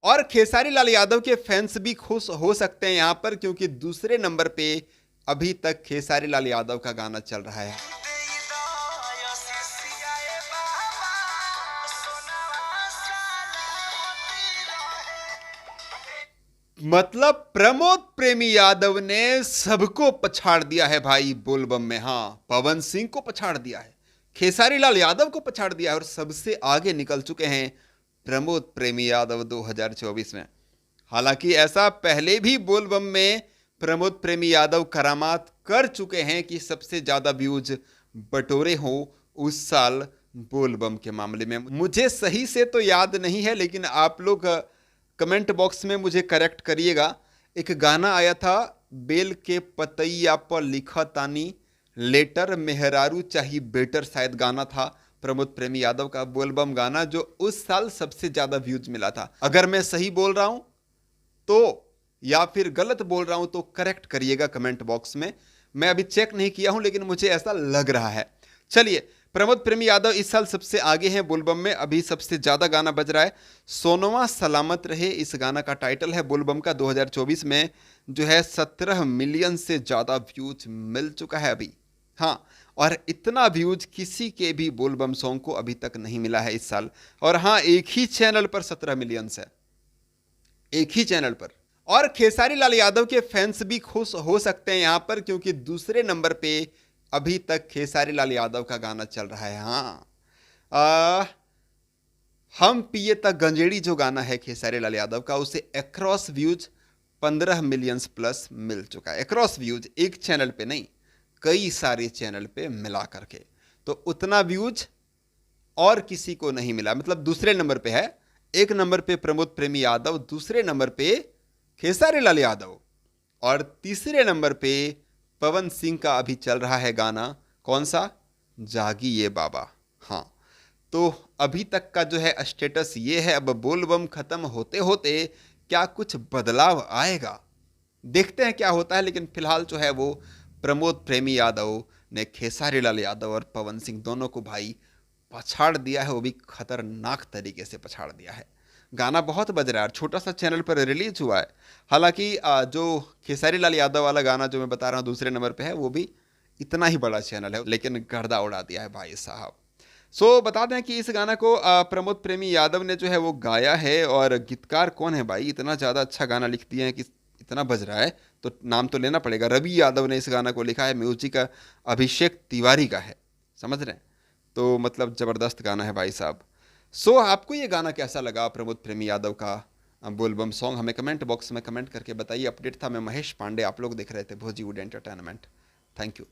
और खेसारी लाल यादव के फैंस भी खुश हो सकते हैं यहाँ पर, क्योंकि दूसरे नंबर पे अभी तक खेसारी लाल यादव का गाना चल रहा है। मतलब प्रमोद प्रेमी यादव ने सबको पछाड़ दिया है भाई बोलबम में। हाँ, पवन सिंह को पछाड़ दिया है, खेसारी लाल यादव को पछाड़ दिया है, और सबसे आगे निकल चुके हैं प्रमोद प्रेमी यादव 2024 में। हालांकि ऐसा पहले भी बोलबम में प्रमोद प्रेमी यादव करामात कर चुके हैं कि सबसे ज्यादा व्यूज बटोरे हो उस साल बोलबम के मामले में। मुझे सही से तो याद नहीं है, लेकिन आप लोग कमेंट बॉक्स में मुझे करेक्ट करिएगा। एक गाना आया था, बेल के पतैया पर लिखा तानी लेटर मेहरारू चाही बेटर, शायद गाना था प्रमोद प्रेमी यादव का बोलबम गाना, जो उस साल सबसे ज्यादा व्यूज मिला था। अगर मैं सही बोल रहा हूं तो, या फिर गलत बोल रहा हूं तो करेक्ट करिएगा कमेंट बॉक्स में। मैं अभी चेक नहीं किया हूं, लेकिन मुझे ऐसा लग रहा है। चलिए, प्रमोद प्रेमी यादव इस साल सबसे आगे हैं बोलबम में। अभी सबसे ज्यादा गाना बज रहा है सोनवा सलामत रहे, इस गाना का टाइटल है बोलबम का। 2024 में जो है 17 मिलियन से ज्यादा व्यूज मिल चुका है अभी। हाँ, और इतना व्यूज किसी के भी बोलबम सॉन्ग को अभी तक नहीं मिला है इस साल। और हाँ, एक ही चैनल पर 17 मिलियन है, एक ही चैनल पर। और खेसारी लाल यादव के फैंस भी खुश हो सकते हैं यहां पर, क्योंकि दूसरे नंबर पे अभी तक खेसारी लाल यादव का गाना चल रहा है। हाँ, हम पिए तक गंजेड़ी जो गाना है खेसारी लाल यादव का, उसे अक्रॉस व्यूज 15 मिलियंस प्लस मिल चुका है। अक्रॉस व्यूज, एक चैनल पे नहीं, कई सारे चैनल पे मिला करके। तो उतना व्यूज और किसी को नहीं मिला, मतलब दूसरे नंबर पे है। एक नंबर पे प्रमोद प्रेमी यादव, दूसरे नंबर पे खेसारी लाल यादव, और तीसरे नंबर पे पवन सिंह का अभी चल रहा है गाना, कौन सा, जागी ये बाबा। हाँ, तो अभी तक का जो है स्टेटस ये है। अब बोलबम खत्म होते होते क्या कुछ बदलाव आएगा, देखते हैं क्या होता है। लेकिन फिलहाल जो है वो प्रमोद प्रेमी यादव ने खेसारी लाल यादव और पवन सिंह दोनों को भाई पछाड़ दिया है, वो भी खतरनाक तरीके से पछाड़ दिया है। गाना बहुत बज रहा है, छोटा सा चैनल पर रिलीज हुआ है। हालांकि जो खेसारी लाल यादव वाला गाना जो मैं बता रहा हूँ दूसरे नंबर पे है, वो भी इतना ही बड़ा चैनल है, लेकिन गर्दा उड़ा दिया है भाई साहब। सो बता दें कि इस गाना को प्रमोद प्रेमी यादव ने जो है वो गाया है। और गीतकार कौन है भाई, इतना ज़्यादा अच्छा गाना लिख दिए हैं कि इतना बज रहा है तो नाम तो लेना पड़ेगा। रवि यादव ने इस गाना को लिखा है, म्यूजिक अभिषेक तिवारी का है, समझ रहे हैं। तो मतलब ज़बरदस्त गाना है भाई साहब। सो आपको ये गाना कैसा लगा, प्रमोद प्रेमी यादव का बोलबम सॉन्ग, हमें कमेंट बॉक्स में कमेंट करके बताइए। अपडेट था, मैं महेश पांडे, आप लोग देख रहे थे भोजीवुड एंटरटेनमेंट। Thank you.